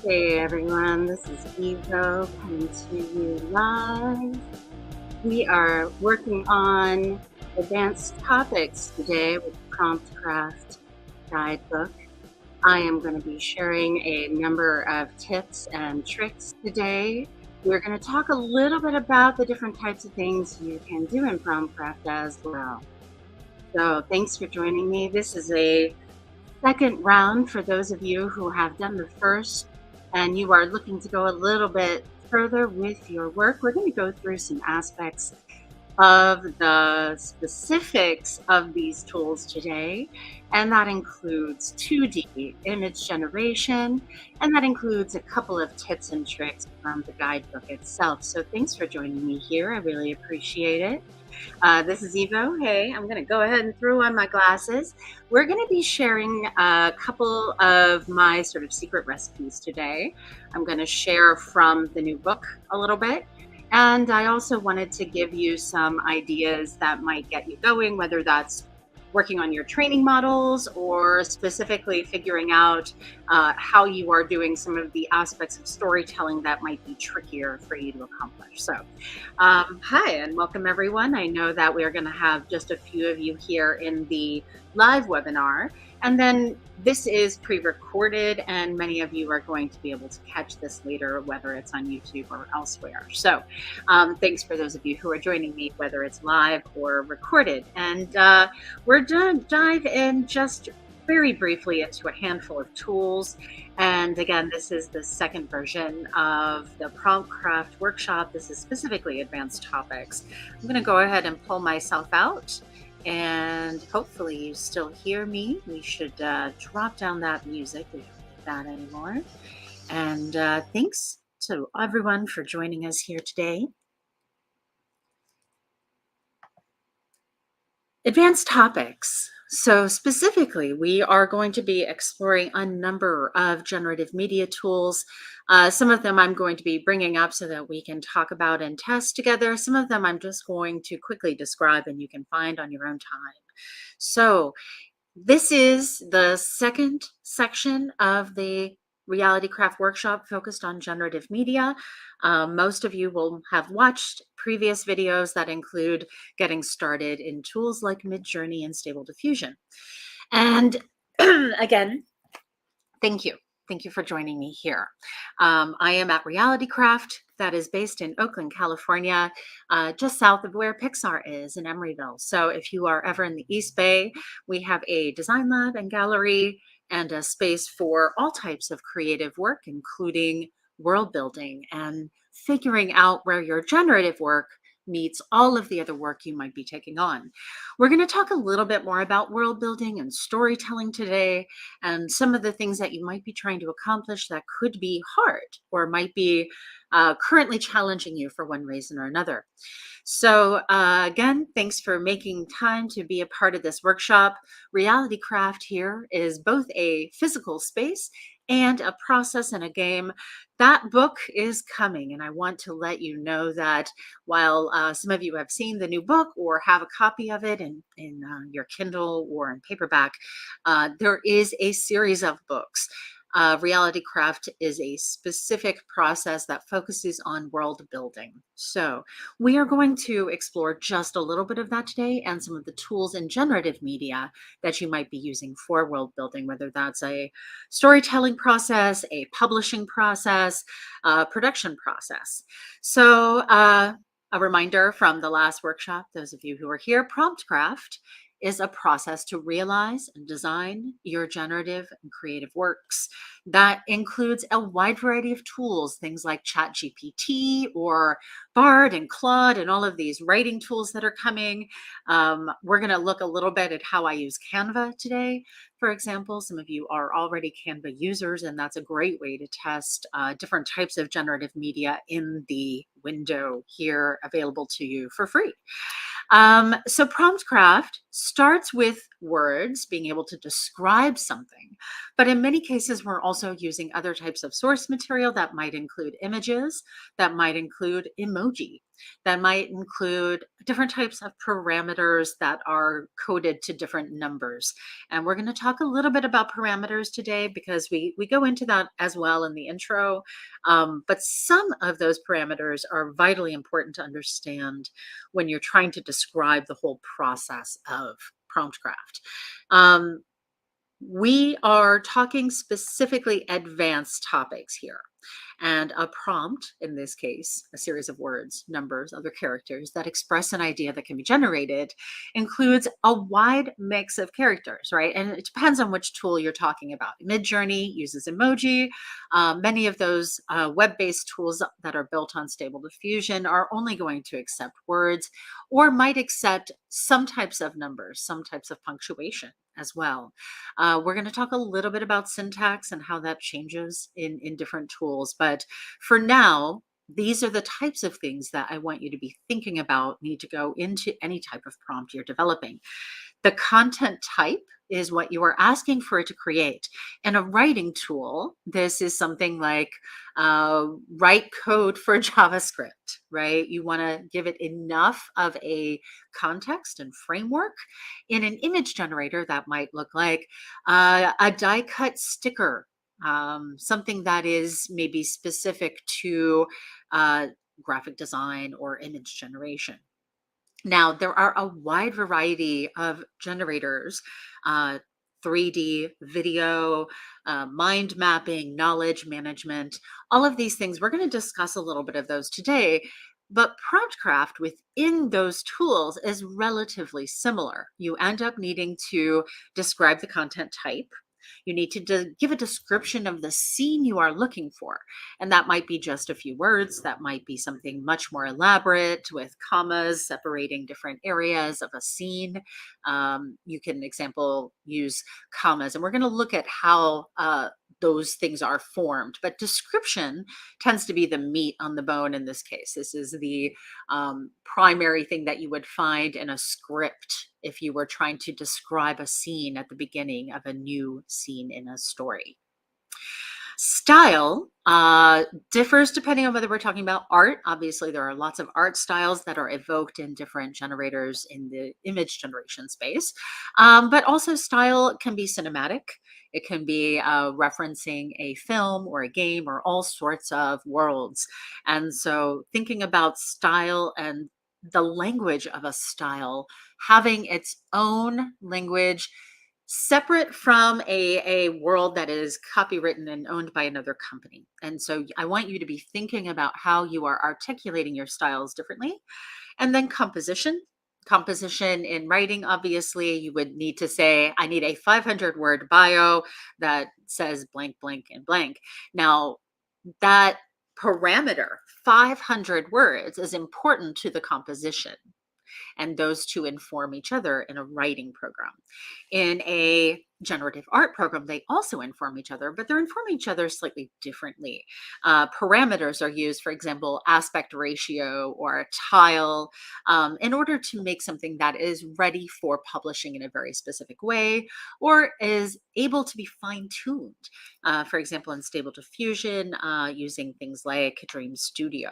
Hey everyone, this is Evo coming to you live. We are working on advanced topics today with the Promptcraft guidebook. I am going to be sharing a number of tips and tricks today. We're going to talk a little bit about the different types of things you can do in Promptcraft as well. So thanks for joining me. This is a second round for those of you who have done the first and you are looking to go a little bit further with your work. We're going to go through some aspects of the specifics of these tools today, and that includes 2D image generation, and that includes a couple of tips and tricks from the guidebook itself. So thanks for joining me here. I really appreciate it. This is Evo. Hey, I'm going to go ahead and throw on my glasses. We're going to be sharing a couple of my sort of secret recipes today. I'm going to share from the new book a little bit. And I also wanted to give you some ideas that might get you going, whether that's working on your training models or specifically figuring out how you are doing some of the aspects of storytelling that might be trickier for you to accomplish. So hi, and welcome everyone. I know that we're going to have just a few of you here in the live webinar, and then this is pre-recorded, and many of you are going to be able to catch this later, whether it's on YouTube or elsewhere. So thanks for those of you who are joining me, whether it's live or recorded. And we're going to dive in just very briefly into a handful of tools. And again, this is the second version of the Promptcraft workshop. This is specifically advanced topics. I'm going to go ahead and pull myself out, and hopefully you still hear me. We should drop down that music. We don't need that anymore. And thanks to everyone for joining us here today. Advanced topics. So specifically, we are going to be exploring a number of generative media tools. Some of them I'm going to be bringing up so that we can talk about and test together. Some of them I'm just going to quickly describe and you can find on your own time. So this is the second section of the Reality Craft workshop focused on generative media. Most of you will have watched previous videos that include getting started in tools like Midjourney and Stable Diffusion. And again, thank you. Thank you for joining me here. I am at Reality Craft, that is based in Oakland, California, just south of where Pixar is in Emeryville. So if you are ever in the East Bay, we have a design lab and gallery and a space for all types of creative work, including world building and figuring out where your generative work meets all of the other work you might be taking on. We're going to talk a little bit more about world building and storytelling today, and some of the things that you might be trying to accomplish that could be hard or might be currently challenging you for one reason or another. So again, thanks for making time to be a part of this workshop. Reality Craft here is both a physical space and a process and a game. That book is coming, and I want to let you know that while some of you have seen the new book or have a copy of it in your Kindle or in paperback, there is a series of books. Reality Craft is a specific process that focuses on world building. So we are going to explore just a little bit of that today and some of the tools in generative media that you might be using for world building, whether that's a storytelling process, a publishing process, a production process. So a reminder from the last workshop, those of you who are here, Promptcraft is a process to realize and design your generative and creative works. That includes a wide variety of tools, things like ChatGPT or Bard and Claude and all of these writing tools that are coming. We're going to look a little bit at how I use Canva today. For example, some of you are already Canva users, and that's a great way to test different types of generative media in the window here available to you for free. So Promptcraft starts with words, being able to describe something. But in many cases, we're also using other types of source material that might include images, that might include emoji, that might include different types of parameters that are coded to different numbers. And we're going to talk a little bit about parameters today because we go into that as well in the intro. But some of those parameters are vitally important to understand when you're trying to describe the whole process of Promptcraft. Um, we are talking specifically advanced topics here. And a prompt, in this case, a series of words, numbers, other characters that express an idea that can be generated, includes a wide mix of characters, right? And it depends on which tool you're talking about. Midjourney uses emoji. Many of those web-based tools that are built on Stable Diffusion are only going to accept words or might accept some types of numbers, some types of punctuation as well. We're going to talk a little bit about syntax and how that changes in different tools. But for now, these are the types of things that I want you to be thinking about, need to go into any type of prompt you're developing. The content type is what you are asking for it to create. In a writing tool, this is something like write code for JavaScript, right? You want to give it enough of a context and framework. In an image generator, that might look like a die cut sticker, something that is maybe specific to uh, graphic design or image generation. Now, there are a wide variety of generators, uh, 3D, video, mind mapping, knowledge management, all of these things. We're going to discuss a little bit of those today. But Promptcraft within those tools is relatively similar. You end up needing to describe the content type. You need to give a description of the scene you are looking for. And that might be just a few words. That might be something much more elaborate with commas separating different areas of a scene. You can, example, use commas. And we're going to look at how those things are formed. But description tends to be the meat on the bone in this case. This is the primary thing that you would find in a script if you were trying to describe a scene at the beginning of a new scene in a story. Style differs depending on whether we're talking about art. Obviously, there are lots of art styles that are evoked in different generators in the image generation space. But also, style can be cinematic. It can be referencing a film or a game or all sorts of worlds. And so, thinking about style and the language of a style having its own language separate from a world that is copywritten and owned by another company. And so I want you to be thinking about how you are articulating your styles differently. And then composition. Composition in writing, obviously, you would need to say, I need a 500-word bio that says blank, blank, and blank. Now, that parameter, 500 words, is important to the composition, and those two inform each other in a writing program. In a generative art program, they also inform each other, but they're informing each other slightly differently. Parameters are used, for example, aspect ratio or a tile, in order to make something that is ready for publishing in a very specific way or is able to be fine tuned. For example, in Stable Diffusion, using things like Dream Studio.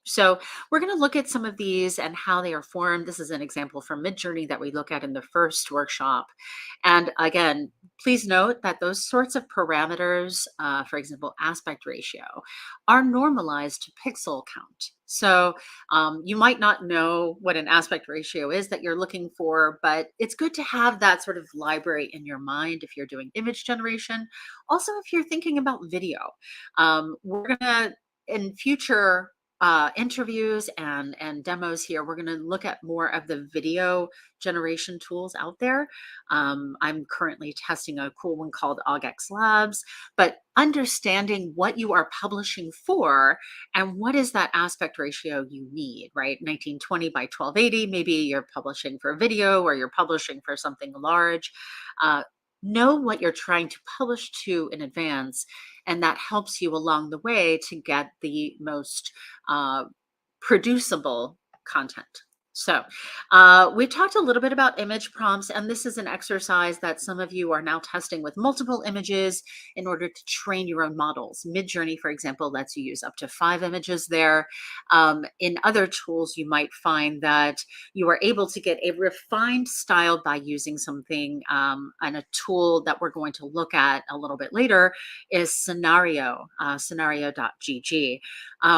So we're going to look at some of these and how they are formed. This is an example from Midjourney that we look at in the first workshop. And again, please note that those sorts of parameters, for example, aspect ratio, are normalized to pixel count. So you might not know what an aspect ratio is that you're looking for, but it's good to have that sort of library in your mind if you're doing image generation. Also, if you're thinking about video, we're going to, in future interviews and demos here, we're going to look at more of the video generation tools out there. I'm currently testing a cool one called AugX Labs, but understanding what you are publishing for and what is that aspect ratio you need, right? 1920 by 1280, maybe you're publishing for video or you're publishing for something large. Know what you're trying to publish to in advance, and that helps you along the way to get the most producible content. So, we talked a little bit about image prompts, and this is an exercise that some of you are now testing with multiple images in order to train your own models. Midjourney, for example, lets you use up to 5 images there. In other tools, you might find that you are able to get a refined style by using something, and a tool that we're going to look at a little bit later is scenario.gg,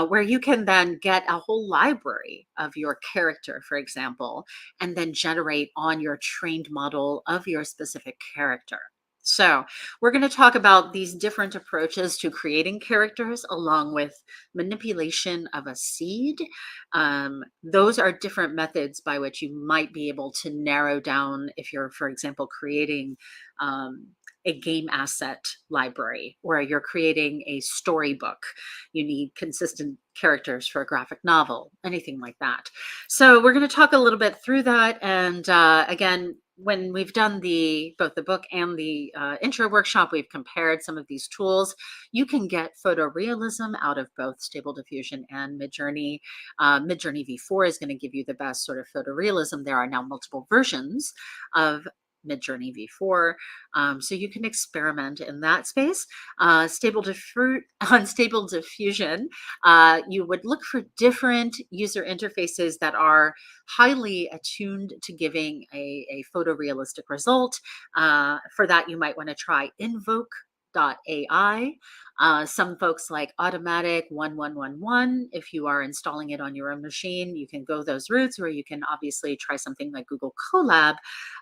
where you can then get a whole library of your character, for example, and then generate on your trained model of your specific character. So, we're going to talk about these different approaches to creating characters along with manipulation of a seed. Those are different methods by which you might be able to narrow down if you're, for example, creating um, a game asset library or you're creating a storybook. You need consistent characters for a graphic novel, anything like that. So we're going to talk a little bit through that. And again, when we've done both the book and the intro workshop, we've compared some of these tools. You can get photorealism out of both Stable Diffusion and Midjourney. Midjourney V4 is going to give you the best sort of photorealism. There are now multiple versions of Midjourney V4, so you can experiment in that space. On Stable Diffusion, you would look for different user interfaces that are highly attuned to giving a photorealistic result. For that, you might want to try Invoke.ai. Some folks like Automatic 1111. If you are installing it on your own machine, you can go those routes, or you can obviously try something like Google Colab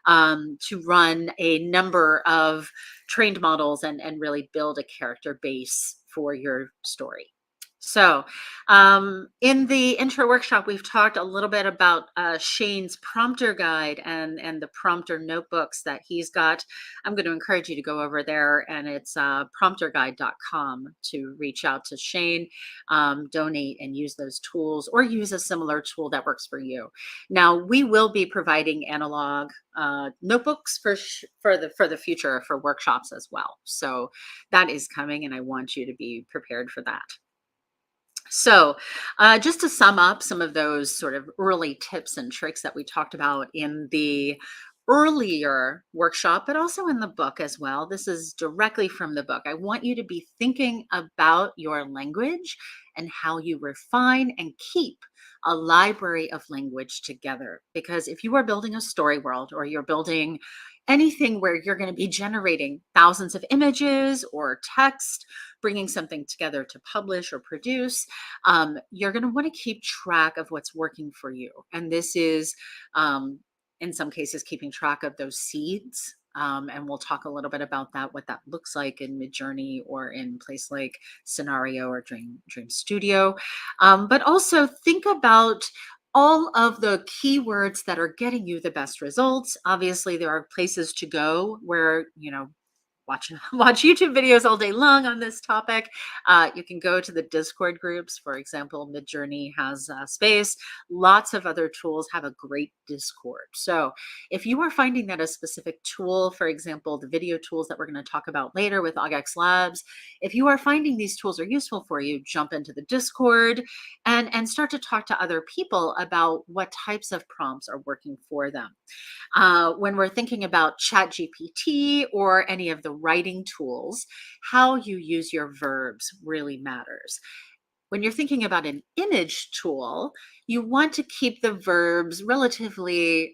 to run a number of trained models and really build a character base for your story. So, in the intro workshop, we've talked a little bit about Shane's prompter guide and the prompter notebooks that he's got. I'm going to encourage you to go over there, and it's prompterguide.com to reach out to Shane, donate, and use those tools, or use a similar tool that works for you. Now, we will be providing analog notebooks for the future for workshops as well. So that is coming, and I want you to be prepared for that. So, just to sum up some of those sort of early tips and tricks that we talked about in the earlier workshop, but also in the book as well. This is directly from the book. I want you to be thinking about your language and how you refine and keep a library of language together. Because if you are building a story world, or you're building anything where you're going to be generating thousands of images or text, bringing something together to publish or produce, you're going to want to keep track of what's working for you. And this is, in some cases, keeping track of those seeds. And we'll talk a little bit about that, what that looks like in Midjourney or in place like Scenario or Dream Studio. But also think about all of the keywords that are getting you the best results. Obviously, there are places to go where, watch YouTube videos all day long on this topic. You can go to the Discord groups. For example, Midjourney has a space. Lots of other tools have a great Discord. So if you are finding that a specific tool, for example, the video tools that we're going to talk about later with AugX Labs, if you are finding these tools are useful for you, jump into the Discord and start to talk to other people about what types of prompts are working for them. When we're thinking about ChatGPT or any of the writing tools, how you use your verbs really matters. When you're thinking about an image tool, you want to keep the verbs relatively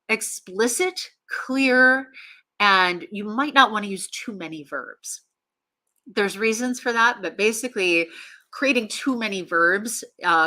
explicit, clear, and you might not want to use too many verbs. There's reasons for that, but basically creating too many verbs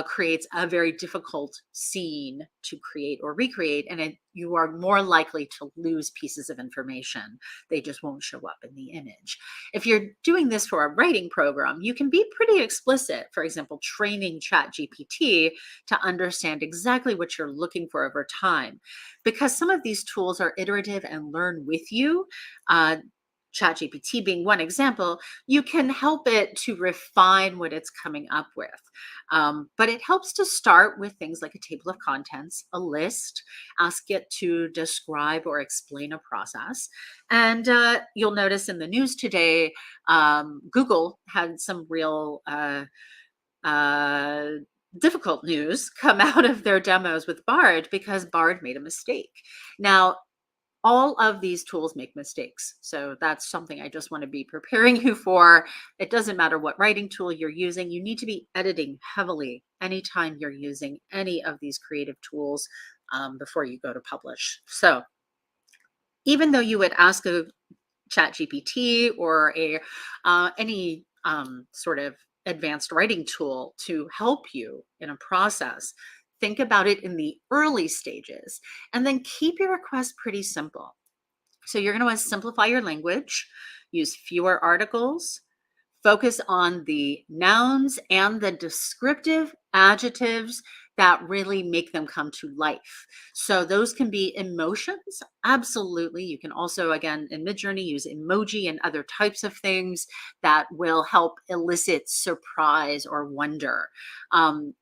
creates a very difficult scene to create or recreate, and you are more likely to lose pieces of information. They just won't show up in the image. If you're doing this for a writing program, you can be pretty explicit. For example, training ChatGPT to understand exactly what you're looking for over time. Because some of these tools are iterative and learn with you, ChatGPT being one example, you can help it to refine what it's coming up with. But it helps to start with things like a table of contents, a list, ask it to describe or explain a process. And you'll notice in the news today, Google had some real uh, difficult news come out of their demos with Bard because Bard made a mistake. Now, all of these tools make mistakes. So that's something I just want to be preparing you for. It doesn't matter what writing tool you're using, you need to be editing heavily anytime you're using any of these creative tools before you go to publish. So even though you would ask a chat GPT or a any sort of advanced writing tool to help you in a process, think about it in the early stages and then keep your request pretty simple. So you're going to want to simplify your language, use fewer articles, focus on the nouns and the descriptive adjectives that really make them come to life. So those can be emotions. Absolutely. You can also, again, in Midjourney, use emoji and other types of things that will help elicit surprise or wonder. Um,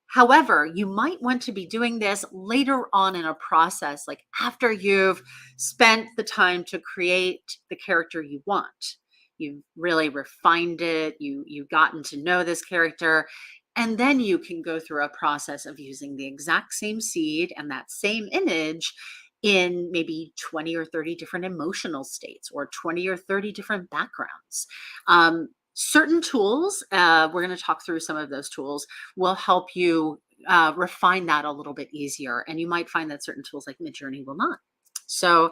However, you might want to be doing this later on in a process, like after you've spent the time to create the character you want. You've really refined it, you've gotten to know this character, and then you can go through a process of using the exact same seed and that same image in maybe 20 or 30 different emotional states or 20 or 30 different backgrounds. Certain tools, we're going to talk through some of those tools, will help you refine that a little bit easier. And you might find that certain tools like Midjourney will not. So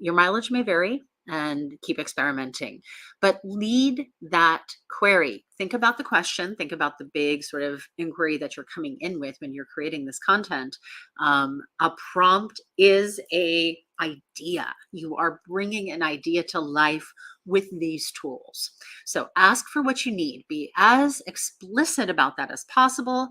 your mileage may vary and keep experimenting, but lead that query. Think about the question, think about the big sort of inquiry that you're coming in with when you're creating this content. A prompt is a idea. You are bringing an idea to life with these tools. So ask for what you need. Be as explicit about that as possible,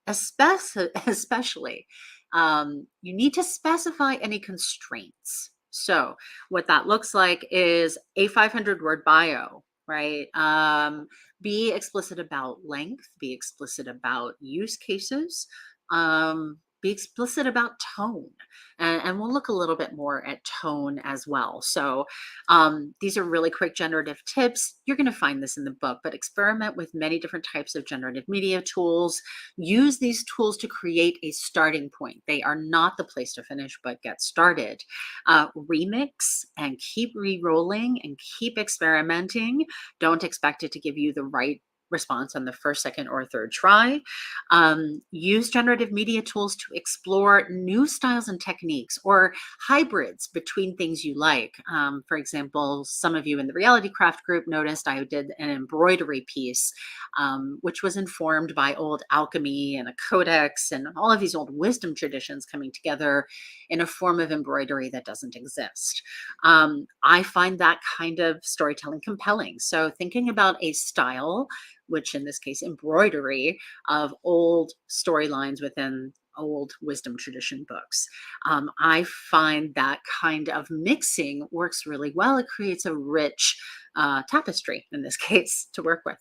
especially you need to specify any constraints. So what that looks like is a 500-word bio, right? Be explicit about length, be explicit about use cases, be explicit about tone. And we'll look a little bit more at tone as well. So these are really quick generative tips. You're going to find this in the book, but experiment with many different types of generative media tools. Use these tools to create a starting point. They are not the place to finish, but get started. Remix and keep re-rolling and keep experimenting. Don't expect it to give you the right response on the first, second, or third try. Use generative media tools to explore new styles and techniques or hybrids between things you like. For example, some of you in the Reality Craft group noticed I did an embroidery piece, which was informed by old alchemy and a codex and all of these old wisdom traditions coming together in a form of embroidery that doesn't exist. I find that kind of storytelling compelling. So thinking about a style, which in this case, embroidery of old storylines within old wisdom tradition books. I find that kind of mixing works really well. It creates a rich tapestry in this case to work with.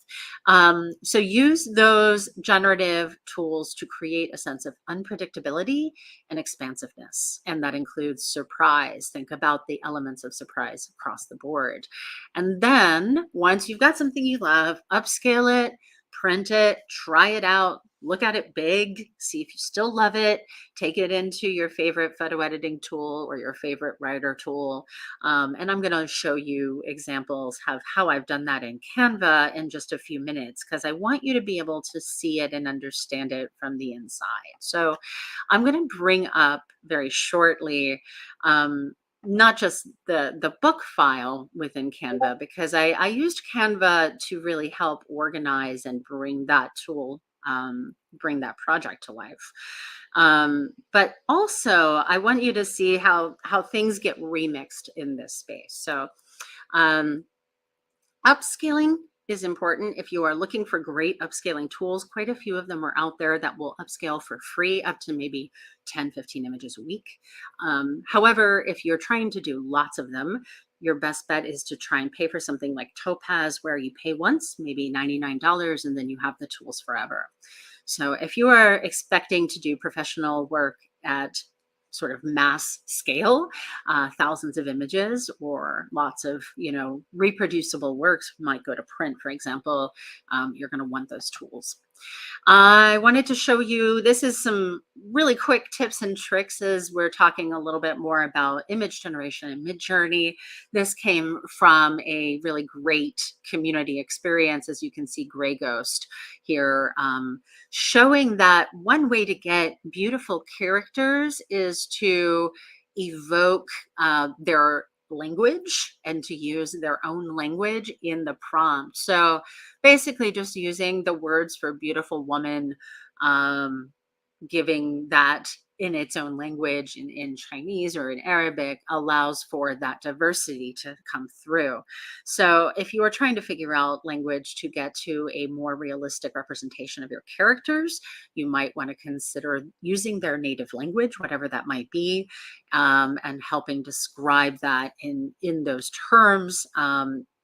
So use those generative tools to create a sense of unpredictability and expansiveness. And that includes surprise. Think about the elements of surprise across the board. And then once you've got something you love, upscale it, print it, try it out, look at it big, see if you still love it, take it into your favorite photo editing tool or your favorite writer tool. And I'm going to show you examples of how I've done that in Canva in just a few minutes, because I want you to be able to see it and understand it from the inside. So I'm going to bring up very shortly not just the book file within Canva, because I used Canva to really help organize and bring that tool, bring that project to life. But also I want you to see how things get remixed in this space. So upscaling is important. If you are looking for great upscaling tools, quite a few of them are out there that will upscale for free up to maybe 10, 15 images a week. However, if you're trying to do lots of them, your best bet is to try and pay for something like Topaz, where you pay once, maybe $99, and then you have the tools forever. So if you are expecting to do professional work at sort of mass scale, thousands of images or lots of, reproducible works might go to print, for example, you're going to want those tools. I wanted to show you this is some really quick tips and tricks as we're talking a little bit more about image generation and Midjourney. This came from a really great community experience, as you can see, Gray Ghost here, showing that one way to get beautiful characters is to evoke their language and to use their own language in the prompt. So basically just using the words for beautiful woman, um, giving that in its own language in Chinese or in Arabic allows for that diversity to come through. So if you are trying to figure out language to get to a more realistic representation of your characters, you might want to consider using their native language, whatever that might be, and helping describe that in those terms.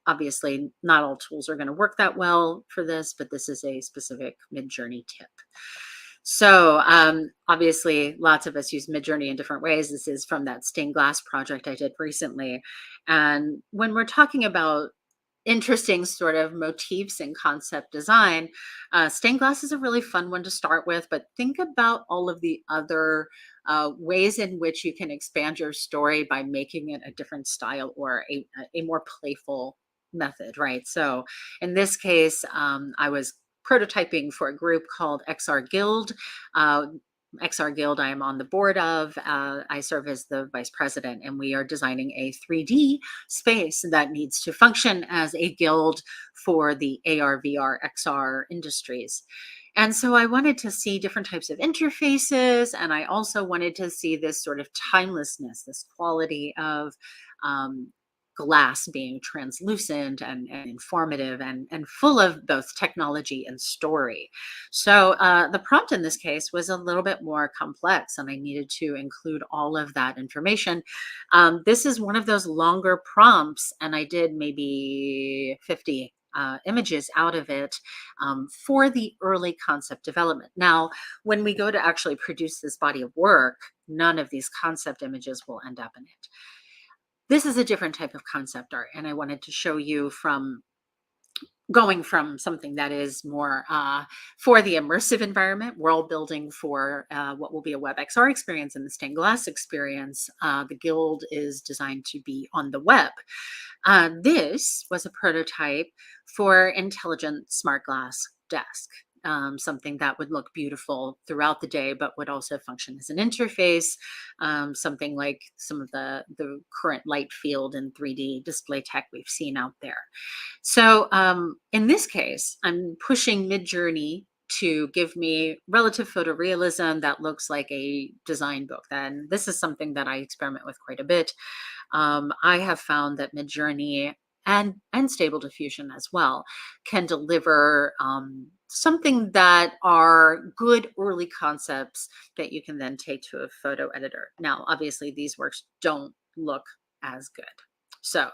Obviously, not all tools are going to work that well for this, but this is a specific Midjourney tip. So, obviously, lots of us use Midjourney in different ways. This is from that stained glass project I did recently. And when we're talking about interesting sort of motifs in concept design, stained glass is a really fun one to start with, but think about all of the other ways in which you can expand your story by making it a different style or a more playful method, right? So in this case, I was prototyping for a group called XR Guild. Uh, XR Guild, I am on the board of. I serve as the vice president, and we are designing a 3D space that needs to function as a guild for the AR, VR, XR industries. And so I wanted to see different types of interfaces, and I also wanted to see this sort of timelessness, this quality of um, glass being translucent and informative and full of both technology and story. So the prompt in this case was a little bit more complex, and I needed to include all of that information. This is one of those longer prompts, and I did maybe 50 images out of it for the early concept development. Now, when we go to actually produce this body of work, none of these concept images will end up in it. This is a different type of concept art, and I wanted to show you from going from something that is more for the immersive environment, world building for what will be a WebXR experience and the stained glass experience. The Guild is designed to be on the web. This was a prototype for intelligent smart glass desk. Something that would look beautiful throughout the day, but would also function as an interface. Something like some of the current light field and 3D display tech we've seen out there. So in this case, I'm pushing Midjourney to give me relative photorealism that looks like a design book. And this is something that I experiment with quite a bit. I have found that Midjourney and Stable Diffusion as well can deliver something that are good early concepts that you can then take to a photo editor. Now, obviously, these works don't look as good. So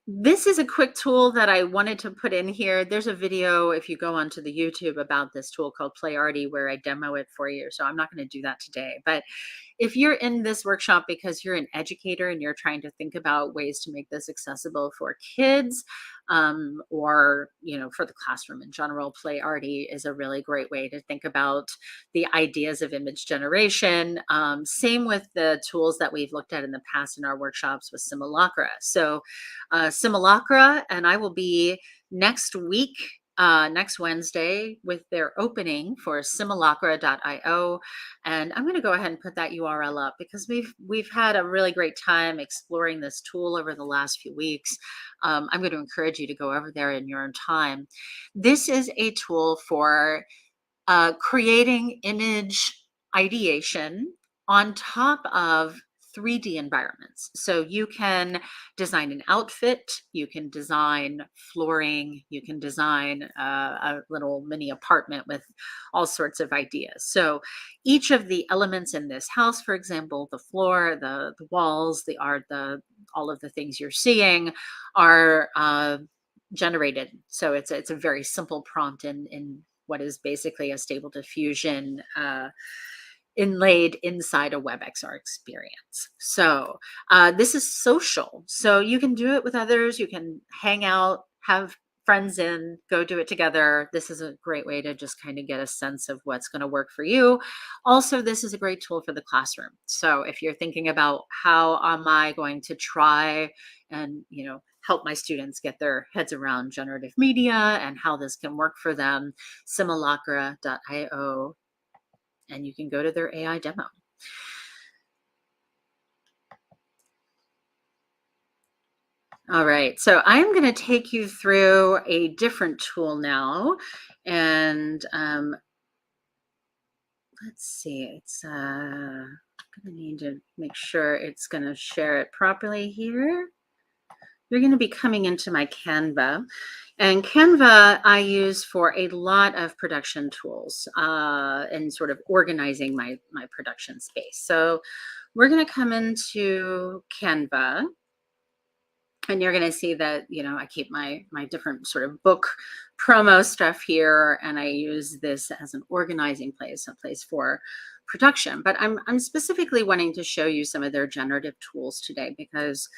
this is a quick tool that I wanted to put in here. There's a video, if you go onto the YouTube, about this tool called PlayArty where I demo it for you. So I'm not going to do that today. But if you're in this workshop because you're an educator and you're trying to think about ways to make this accessible for kids, or for the classroom in general, PlayArty is a really great way to think about the ideas of image generation. Same with the tools that we've looked at in the past in our workshops with Simulacra. So Simulacra, and I will be next week, next Wednesday, with their opening for simulacra.io. And I'm going to go ahead and put that URL up because we've had a really great time exploring this tool over the last few weeks. I'm going to encourage you to go over there in your own time. This is a tool for creating image ideation on top of 3D environments. So you can design an outfit, you can design flooring, you can design a little mini apartment with all sorts of ideas. So each of the elements in this house, for example, the floor, the walls, the art, all of the things you're seeing are generated. So it's a very simple prompt in what is basically a Stable Diffusion inlaid inside a WebXR experience. So this is social. So you can do it with others. You can hang out, have friends in, go do it together. This is a great way to just kind of get a sense of what's going to work for you. Also, this is a great tool for the classroom. So if you're thinking about how am I going to try and, help my students get their heads around generative media and how this can work for them, simulacra.io, and you can go to their AI demo. All right, so I'm going to take you through a different tool now, and let's see. It's I'm going to need to make sure it's going to share it properly here. You're going to be coming into my Canva, and Canva I use for a lot of production tools and sort of organizing my production space. So we're going to come into Canva. And you're going to see that, I keep my different sort of book promo stuff here, and I use this as an organizing place, a place for production. But I'm specifically wanting to show you some of their generative tools today because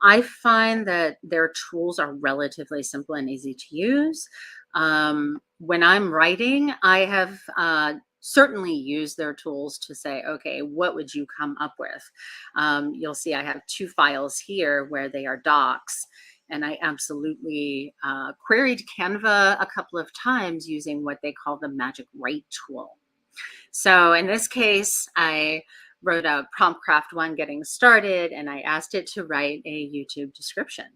I find that their tools are relatively simple and easy to use. When I'm writing, I have certainly used their tools to say, okay, what would you come up with? You'll see I have two files here where they are docs, and I absolutely queried Canva a couple of times using what they call the Magic Write tool. So in this case, I wrote a Promptcraft one getting started, and I asked it to write a YouTube description.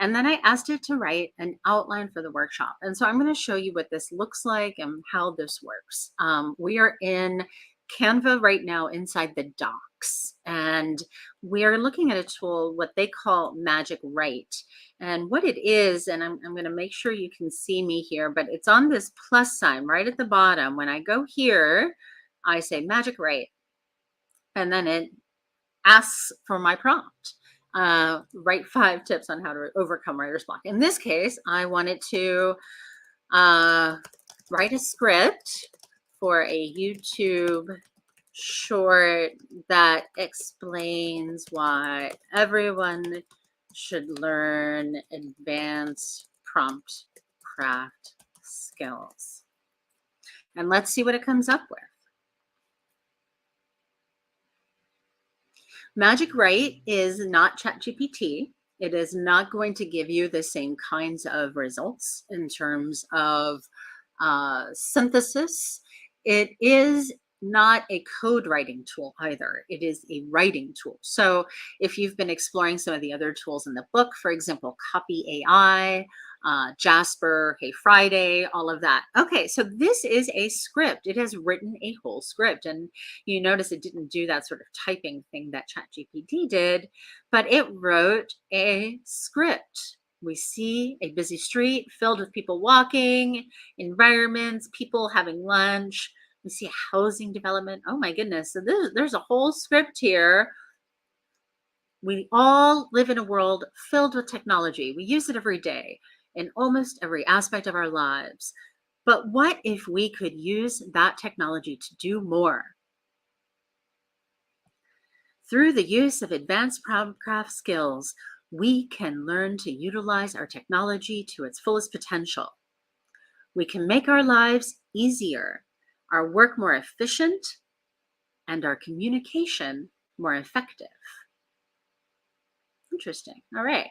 And then I asked it to write an outline for the workshop. And so I'm going to show you what this looks like and how this works. We are in Canva right now inside the docs, and we are looking at a tool, what they call Magic Write. And what it is, and I'm going to make sure you can see me here, but it's on this plus sign right at the bottom. When I go here, I say Magic Write, and then it asks for my prompt. Write 5 tips on how to overcome writer's block. In this case, I wanted to write a script for a YouTube short that explains why everyone should learn advanced prompt craft skills. And let's see what it comes up with. Magic Write is not ChatGPT. It is not going to give you the same kinds of results in terms of synthesis. It is not a code writing tool either. It is a writing tool. So if you've been exploring some of the other tools in the book, for example, Copy AI, Jasper, Hey Friday, all of that. Okay, so this is a script. It has written a whole script. And you notice it didn't do that sort of typing thing that ChatGPT did, but it wrote a script. We see a busy street filled with people walking, environments, people having lunch. We see housing development. Oh my goodness. So there's a whole script here. We all live in a world filled with technology. We use it every day in almost every aspect of our lives. But what if we could use that technology to do more? Through the use of advanced Promptcraft skills, we can learn to utilize our technology to its fullest potential. We can make our lives easier, our work more efficient, and our communication more effective. Interesting. All right.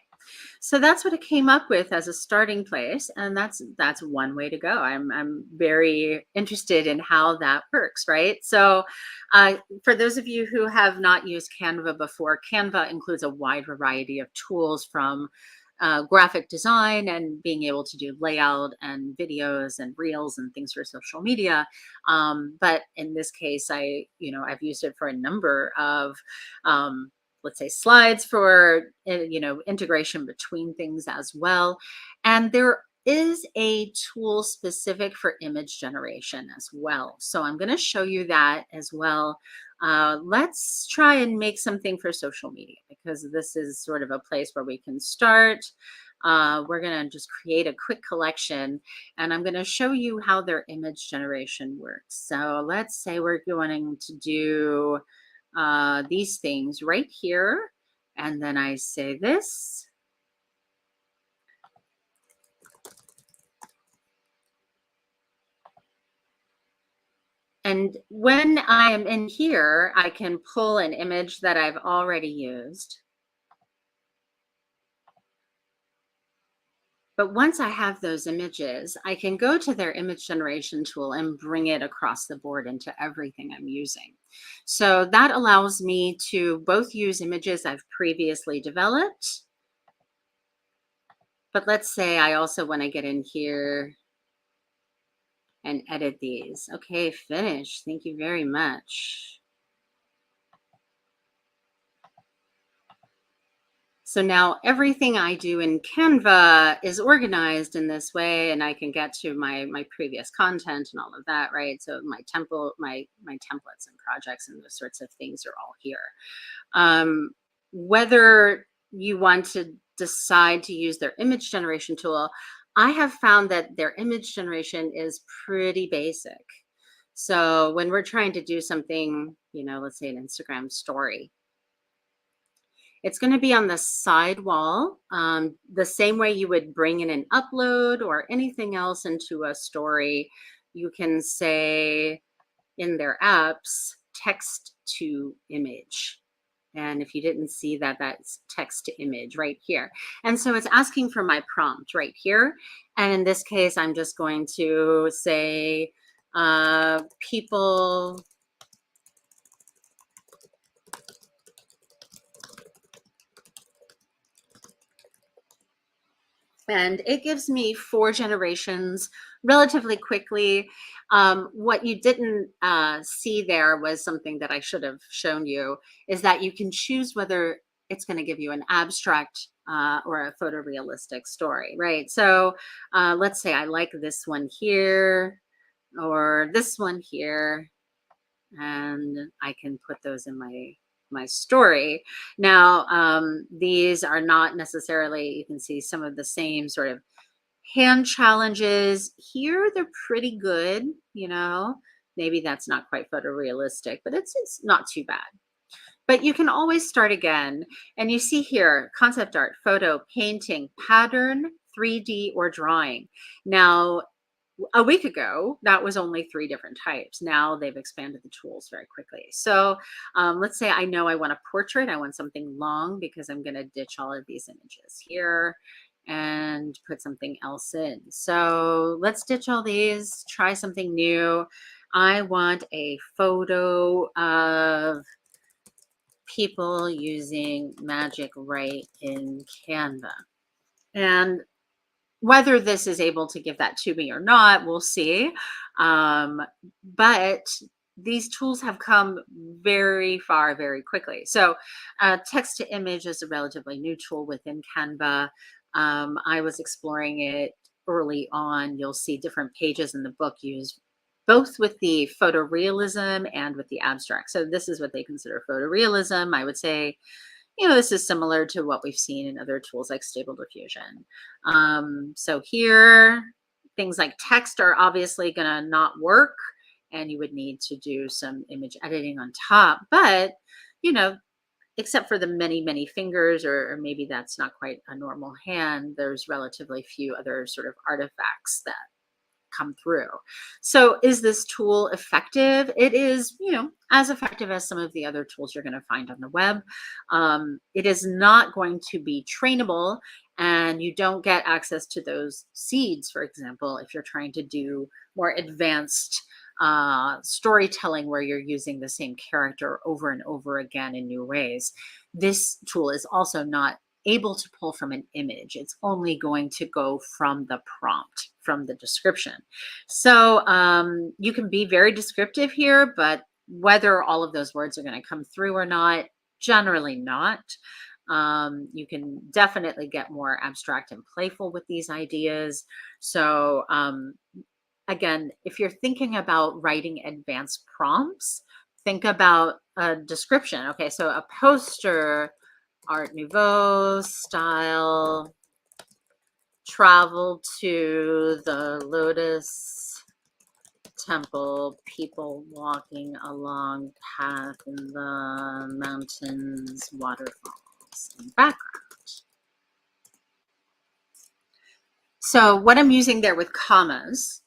So that's what it came up with as a starting place, and that's one way to go. I'm very interested in how that works, right? So for those of you who have not used Canva before, Canva includes a wide variety of tools from graphic design and being able to do layout and videos and reels and things for social media. But in this case, I've used it for a number of let's say slides for integration between things as well. And there is a tool specific for image generation as well. So I'm going to show you that as well. Let's try and make something for social media because this is sort of a place where we can start. We're going to just create a quick collection, and I'm going to show you how their image generation works. So let's say we're going to do these things right here, and then I say this. And when I am in here, I can pull an image that I've already used. But once I have those images, I can go to their image generation tool and bring it across the board into everything I'm using. So that allows me to both use images I've previously developed, but let's say I also want to get in here and edit these. Okay, finish. Thank you very much. So now everything I do in Canva is organized in this way, and I can get to my previous content and all of that, right? So my template, my templates and projects and those sorts of things are all here. Um, Whether you want to decide to use their image generation tool, I have found that their image generation is pretty basic. So when we're trying to do something, let's say an Instagram story, it's going to be on the side wall, the same way you would bring in an upload or anything else into a story. You can say in their apps, text to image. And if you didn't see that, that's text to image right here. And so it's asking for my prompt right here. And in this case, I'm just going to say, people and it gives me 4 generations relatively quickly. What you didn't see there was something that I should have shown you, is that you can choose whether it's going to give you an abstract or a photorealistic story, right? So let's say I like this one here or this one here, and I can put those in my story. Now, these are not necessarily, you can see some of the same sort of hand challenges here. They're pretty good, maybe that's not quite photorealistic, but it's not too bad. But you can always start again. And you see here, concept art, photo, painting, pattern, 3D, or drawing. Now, a week ago, that was only 3 different types. Now they've expanded the tools very quickly. So let's say I know I want a portrait. I want something long because I'm going to ditch all of these images here and put something else in. So let's ditch all these, try something new. I want a photo of people using Magic Write in Canva. And whether this is able to give that to me or not, we'll see. But these tools have come very far, very quickly. So text to image is a relatively new tool within Canva. I was exploring it early on. You'll see different pages in the book use both with the photorealism and with the abstract. So this is what they consider photorealism. I would say, this is similar to what we've seen in other tools like Stable Diffusion. So here, things like text are obviously going to not work, and you would need to do some image editing on top. But, except for the many, many fingers, or maybe that's not quite a normal hand, there's relatively few other sort of artifacts that come through. So is this tool effective? It is, as effective as some of the other tools you're going to find on the web. It is not going to be trainable, and you don't get access to those seeds, for example, if you're trying to do more advanced storytelling where you're using the same character over and over again in new ways. This tool is also not able to pull from an image. It's only going to go from the prompt, from the description. So you can be very descriptive here, but whether all of those words are going to come through or not, generally not. You can definitely get more abstract and playful with these ideas. So again, if you're thinking about writing advanced prompts, think about a description. Okay, so a poster, Art Nouveau style, travel to the Lotus Temple, people walking along path in the mountains, waterfalls in the background. So what I'm using there with commas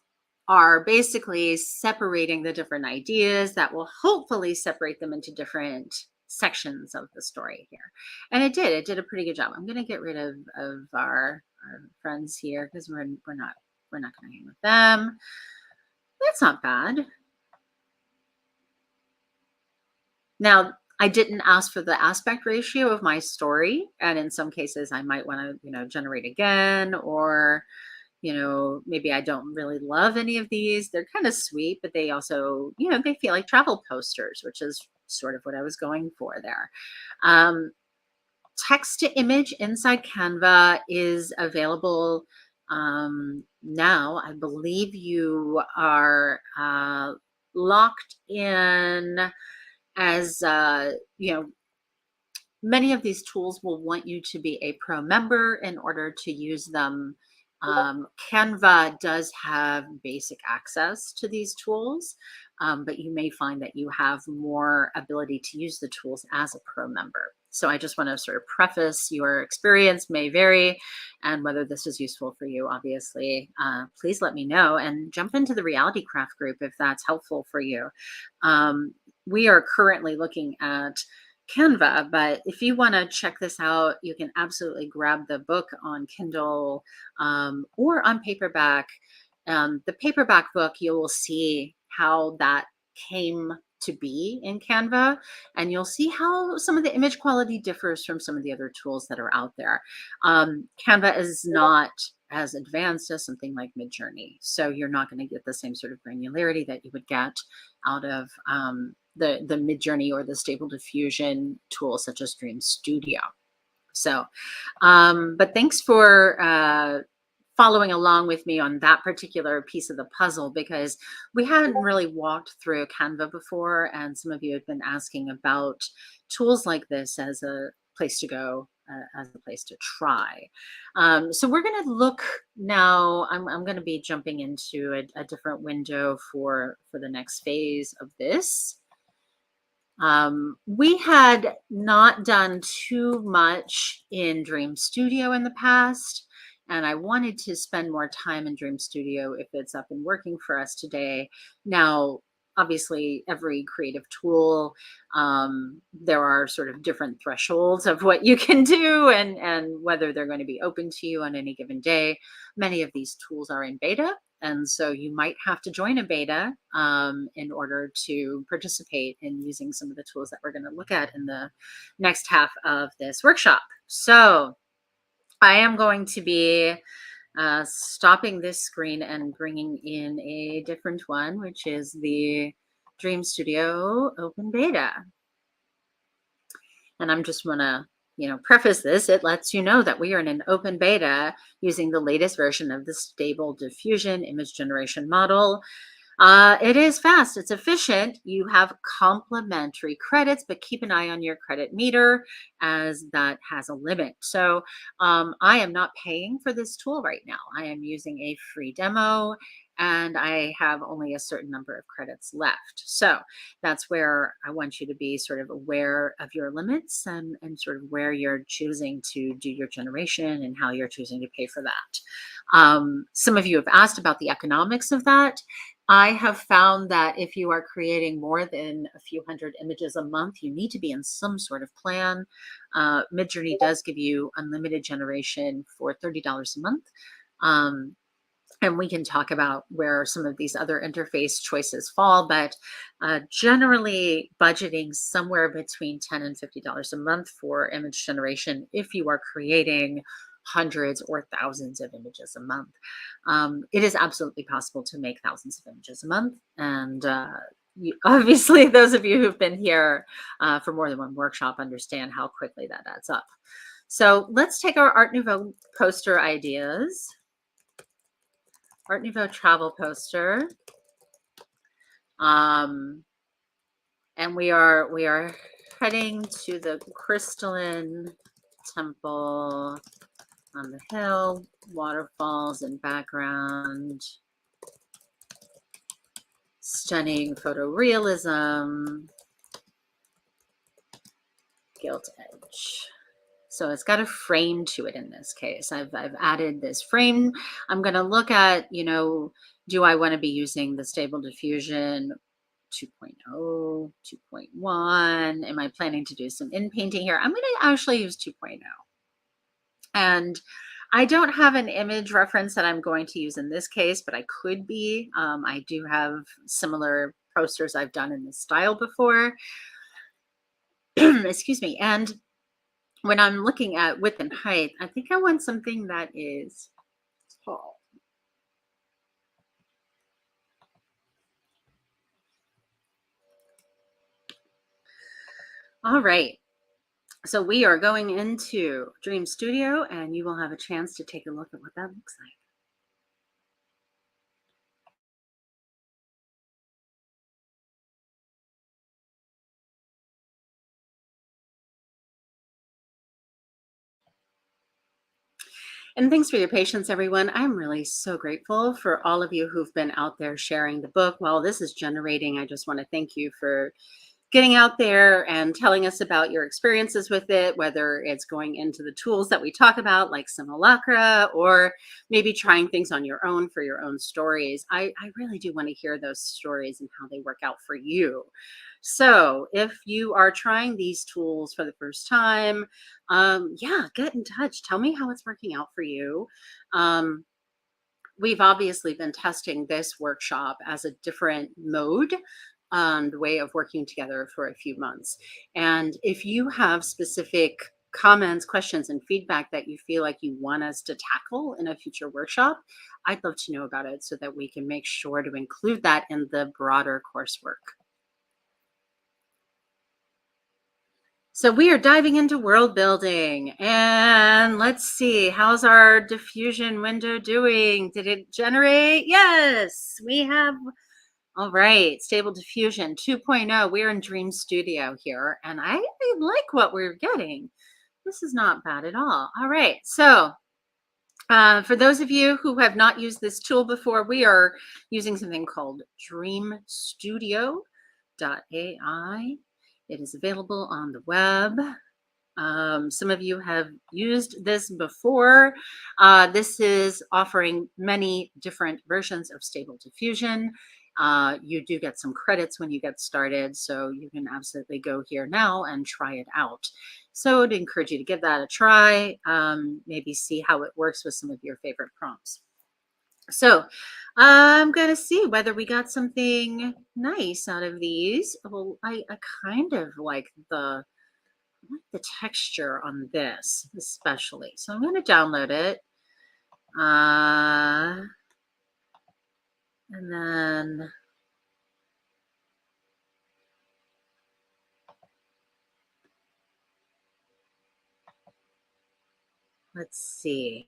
are basically separating the different ideas that will hopefully separate them into different sections of the story here. And it did a pretty good job. I'm going to get rid of our friends here because we're not going to hang with them. That's not bad. Now, I didn't ask for the aspect ratio of my story, and in some cases I might want to, generate again, or maybe I don't really love any of these. They're kind of sweet, but they also, they feel like travel posters, which is sort of what I was going for there. Um, Text to image inside Canva is available now. I believe you are locked in as, many of these tools will want you to be a pro member in order to use them. Canva does have basic access to these tools, but you may find that you have more ability to use the tools as a pro member. So I just want to sort of preface your experience may vary, and whether this is useful for you, obviously, please let me know and jump into the Reality Craft group if that's helpful for you. We are currently looking at Canva, but if you want to check this out, you can absolutely grab the book on Kindle or on paperback. The paperback book, you will see how that came to be in Canva, and you'll see how some of the image quality differs from some of the other tools that are out there. Canva is not as advanced as something like Midjourney, so you're not going to get the same sort of granularity that you would get out of the Midjourney or the Stable Diffusion tools such as Dream Studio. So, but thanks for following along with me on that particular piece of the puzzle, because we hadn't really walked through Canva before, and some of you have been asking about tools like this as a place to go, as a place to try. So we're going to look now. I'm going to be jumping into a different window for the next phase of this. We had not done too much in Dream Studio in the past, and I wanted to spend more time in Dream Studio if it's up and working for us today. Now, obviously, every creative tool, there are sort of different thresholds of what you can do and whether they're going to be open to you on any given day. Many of these tools are in beta, and so you might have to join a beta in order to participate in using some of the tools that we're going to look at in the next half of this workshop. So I am going to be stopping this screen and bringing in a different one, which is the Dream Studio Open Beta. And I'm just want to preface this. It lets you know that we are in an open beta using the latest version of the Stable Diffusion image generation model. It is fast, it's efficient. You have complimentary credits, but keep an eye on your credit meter as that has a limit. So I am not paying for this tool right now. I am using a free demo, and I have only a certain number of credits left. So that's where I want you to be sort of aware of your limits and sort of where you're choosing to do your generation and how you're choosing to pay for that. Some of you have asked about the economics of that. I have found that if you are creating more than a few hundred images a month, you need to be in some sort of plan. Midjourney does give you unlimited generation for $30 a month. And we can talk about where some of these other interface choices fall, but generally budgeting somewhere between $10 and $50 a month for image generation if you are creating hundreds or thousands of images a month. It is absolutely possible to make thousands of images a month. And obviously, those of you who've been here for more than one workshop understand how quickly that adds up. So let's take our Art Nouveau poster ideas. Art Nouveau travel poster. And we are heading to the crystalline temple on the hill, waterfalls in background, stunning photorealism, gilt edge. So it's got a frame to it in this case. I've added this frame. I'm going to look at, do I want to be using the Stable Diffusion 2.0, 2.1? Am I planning to do some in painting here? I'm going to actually use 2.0. And I don't have an image reference that I'm going to use in this case, but I could be. I do have similar posters I've done in this style before. Excuse me. And when I'm looking at width and height, I think I want something that is tall. All right. So we are going into Dream Studio, and you will have a chance to take a look at what that looks like. And thanks for your patience, everyone. I'm really so grateful for all of you who've been out there sharing the book. While this is generating, I just want to thank you for getting out there and telling us about your experiences with it, whether it's going into the tools that we talk about, like Simulacra, or maybe trying things on your own for your own stories. I really do want to hear those stories and how they work out for you. So if you are trying these tools for the first time, yeah, get in touch. Tell me how it's working out for you. Um, we've obviously been testing this workshop as a different mode, the way of working together for a few months. And if you have specific comments, questions, and feedback that you feel like you want us to tackle in a future workshop, I'd love to know about it so that we can make sure to include that in the broader coursework. So we are diving into world building, and let's see, how's our diffusion window doing? Did it generate? Yes, we have. All right, Stable Diffusion 2.0. We're in Dream Studio here, and I like what we're getting. This is not bad at all. All right, so for those of you who have not used this tool before, we are using something called Dream Studio AI. It is available on the web. Some of you have used this before. This is offering many different versions of Stable Diffusion. You do get some credits when you get started, so you can absolutely go here now and try it out. So I'd encourage you to give that a try, maybe see how it works with some of your favorite prompts. So I'm going to see whether we got something nice out of these. Well, I kind of like the texture on this especially. So I'm going to download it. And then let's see.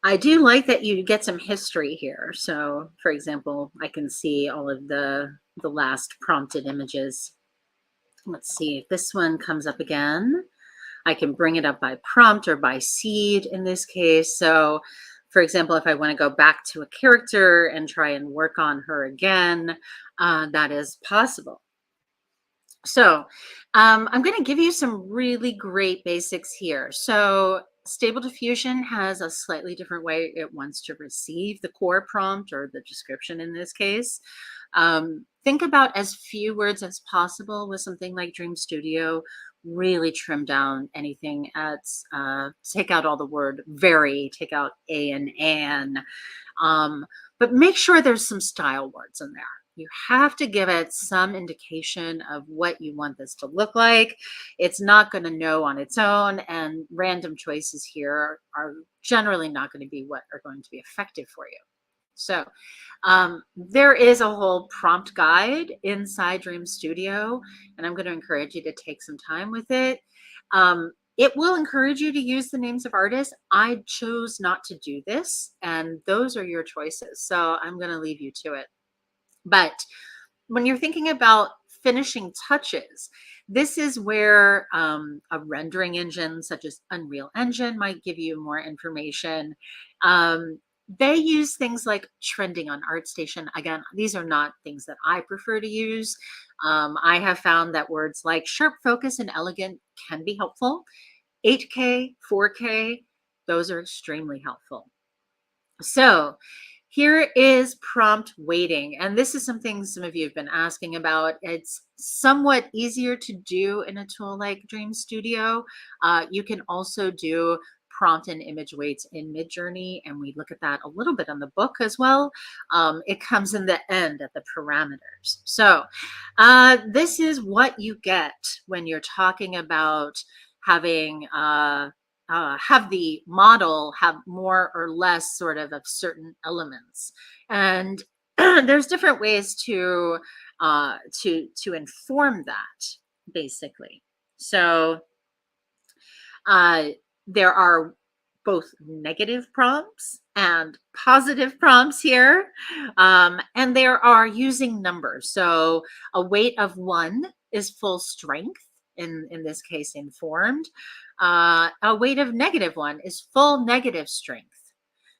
I do like that you get some history here. So for example, I can see all of the last prompted images. Let's see if this one comes up again. I can bring it up by prompt or by seed in this case. So for example, if I want to go back to a character and try and work on her again, that is possible. So I'm going to give you some really great basics here. So Stable Diffusion has a slightly different way it wants to receive the core prompt or the description in this case. Think about as few words as possible with something like Dream Studio. Really trim down anything at, take out all the word very, take out a and an. But make sure there's some style words in there. You have to give it some indication of what you want this to look like. It's not going to know on its own, and random choices here are generally not going to be what are going to be effective for you. So there is a whole prompt guide inside Dream Studio, and I'm going to encourage you to take some time with it. It will encourage you to use the names of artists. I chose not to do this, and those are your choices. So I'm going to leave you to it. But when you're thinking about finishing touches, this is where a rendering engine such as Unreal Engine might give you more information. They use things like trending on ArtStation. Again, these are not things that I prefer to use. I have found that words like sharp focus and elegant can be helpful. 8K, 4K, those are extremely helpful. So here is prompt weighting. And this is something some of you have been asking about. It's somewhat easier to do in a tool like Dream Studio. You can also do prompt and image weights in Midjourney, and we look at that a little bit on the book as well. It comes in the end at the parameters. So this is what you get when you're talking about having have the model have more or less sort of certain elements, and there's different ways to inform that basically. So uh, there are both negative prompts and positive prompts here. And there are using numbers. So a weight of 1 is full strength, in this case, informed. A weight of -1 is full negative strength.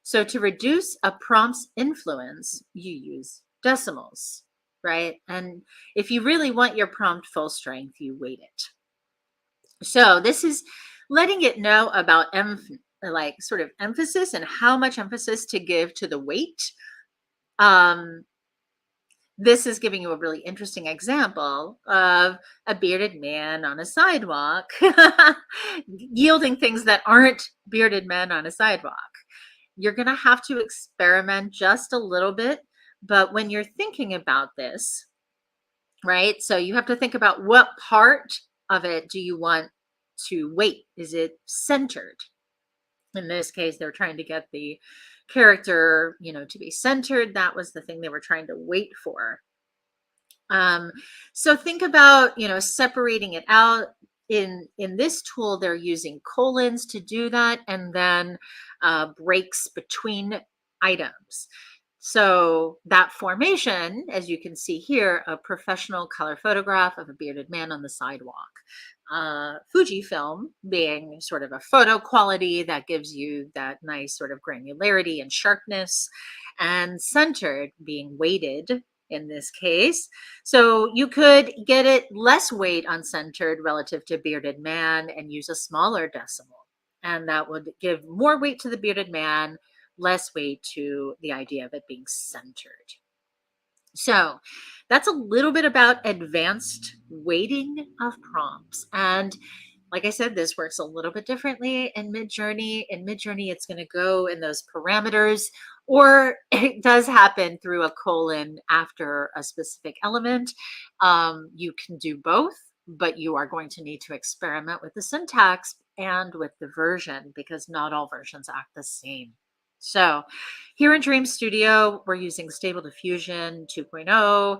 So to reduce a prompt's influence, you use decimals, right? And if you really want your prompt full strength, you weight it. So this is letting it know about like sort of emphasis and how much emphasis to give to the weight. Um, this is giving you a really interesting example of a bearded man on a sidewalk yielding things that aren't bearded men on a sidewalk. You're going to have to experiment just a little bit, but when you're thinking about this, right? So you have to think about what part of it do you want to weight? Is it centered? In this case, they're trying to get the character, to be centered. That was the thing they were trying to wait for. So think about, separating it out. In this tool, they're using colons to do that, and then breaks between items. So that formation, as you can see here, a professional color photograph of a bearded man on the sidewalk. Fujifilm being sort of a photo quality that gives you that nice sort of granularity and sharpness, and centered being weighted in this case. So you could get it less weight uncentered relative to bearded man and use a smaller decimal. And that would give more weight to the bearded man, less weight to the idea of it being centered. So that's a little bit about advanced weighting of prompts. And like I said, this works a little bit differently in Midjourney. In Midjourney, it's going to go in those parameters, or it does happen through a colon after a specific element. You can do both, but you are going to need to experiment with the syntax and with the version, because not all versions act the same. So here in Dream Studio, we're using Stable Diffusion 2.0.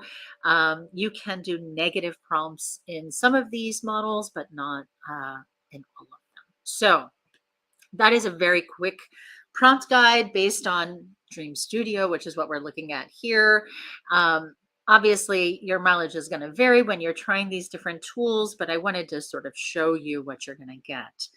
You can do negative prompts in some of these models, but not in all of them. So that is a very quick prompt guide based on Dream Studio, which is what we're looking at here. Obviously, your mileage is going to vary when you're trying these different tools, but I wanted to sort of show you what you're going to get.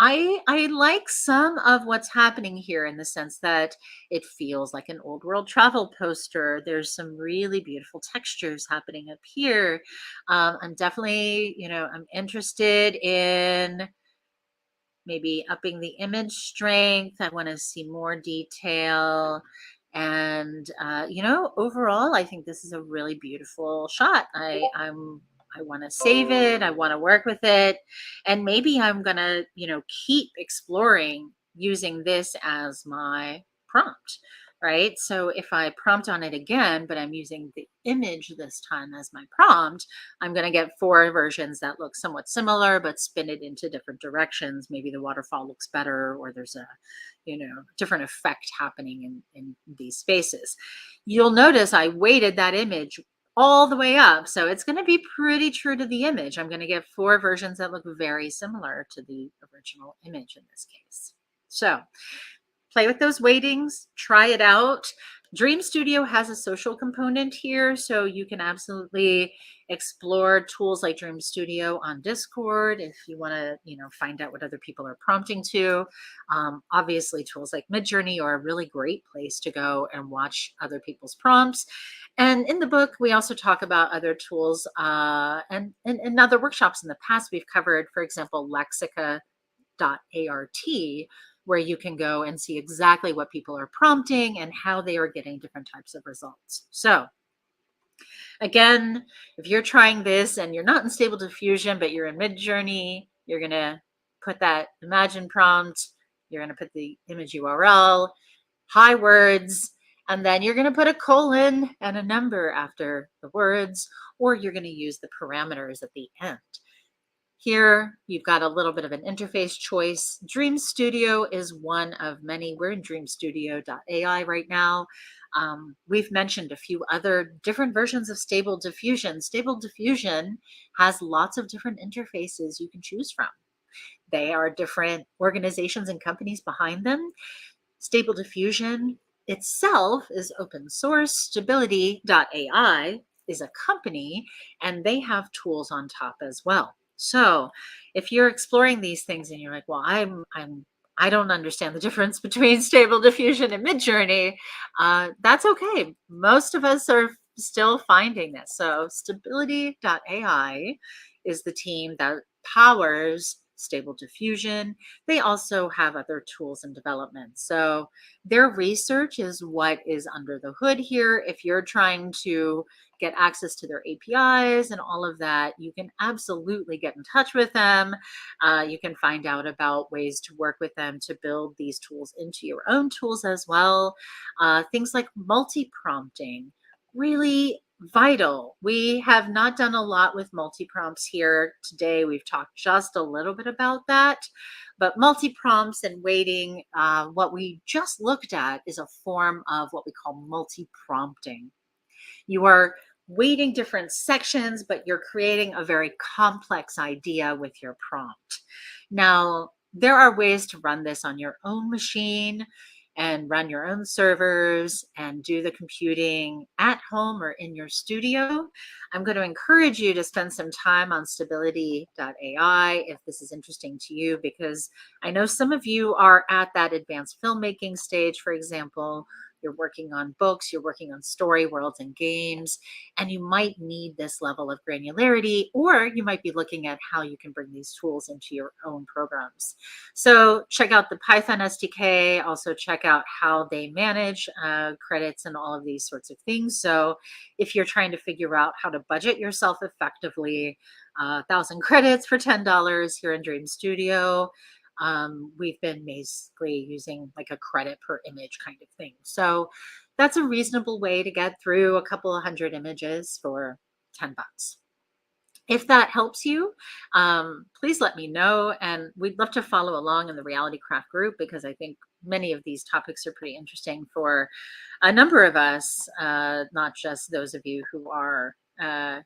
I like some of what's happening here in the sense that it feels like an old world travel poster. There's some really beautiful textures happening up here. I'm definitely, I'm interested in maybe upping the image strength. I want to see more detail. And overall, I think this is a really beautiful shot. I want to save it. I want to work with it. And maybe I'm going to, keep exploring using this as my prompt, right? So if I prompt on it again, but I'm using the image this time as my prompt, I'm going to get 4 versions that look somewhat similar, but spin it into different directions. Maybe the waterfall looks better, or there's a, different effect happening in these spaces. You'll notice I weighted that image all the way up. So it's going to be pretty true to the image. I'm going to get 4 versions that look very similar to the original image in this case. So play with those weightings, try it out. Dream Studio has a social component here, so you can absolutely explore tools like Dream Studio on Discord if you want to, find out what other people are prompting to. Obviously, tools like Midjourney are a really great place to go and watch other people's prompts. And in the book, we also talk about other tools and other workshops in the past we've covered, for example, Lexica.art, where you can go and see exactly what people are prompting and how they are getting different types of results. So again, if you're trying this and you're not in Stable Diffusion, but you're in Midjourney, you're going to put that imagine prompt, you're going to put the image URL, high words, and then you're going to put a colon and a number after the words, or you're going to use the parameters at the end. Here, you've got a little bit of an interface choice. Dream Studio is one of many. We're in dreamstudio.ai right now. We've mentioned a few other different versions of Stable Diffusion. Stable Diffusion has lots of different interfaces you can choose from. They are different organizations and companies behind them. Stable Diffusion itself is open source. Stability.ai is a company, and they have tools on top as well. So if you're exploring these things and you're like, well, I don't understand the difference between Stable Diffusion and Midjourney, that's okay. Most of us are still finding this. So Stability.ai is the team that powers Stable Diffusion. They also have other tools in development. So their research is what is under the hood here. If you're trying to get access to their APIs and all of that, you can absolutely get in touch with them. You can find out about ways to work with them to build these tools into your own tools as well. Things like multi-prompting, really vital. We have not done a lot with multi-prompts here today. We've talked just a little bit about that, but multi-prompts and weighting, what we just looked at is a form of what we call multi-prompting. You are weighting different sections, but you're creating a very complex idea with your prompt. Now, there are ways to run this on your own machine and run your own servers and do the computing at home or in your studio. I'm going to encourage you to spend some time on stability.ai if this is interesting to you, because I know some of you are at that advanced filmmaking stage, for example. You're working on books, you're working on story worlds and games, and you might need this level of granularity, or you might be looking at how you can bring these tools into your own programs. So check out the Python SDK, also check out how they manage credits and all of these sorts of things. So if you're trying to figure out how to budget yourself effectively, 1,000 credits for $10 here in Dream Studio. We've been basically using like a credit per image kind of thing. So that's a reasonable way to get through a couple of hundred images for $10. If that helps you, please let me know. And we'd love to follow along in the Reality Craft group, because I think many of these topics are pretty interesting for a number of us, not just those of you who are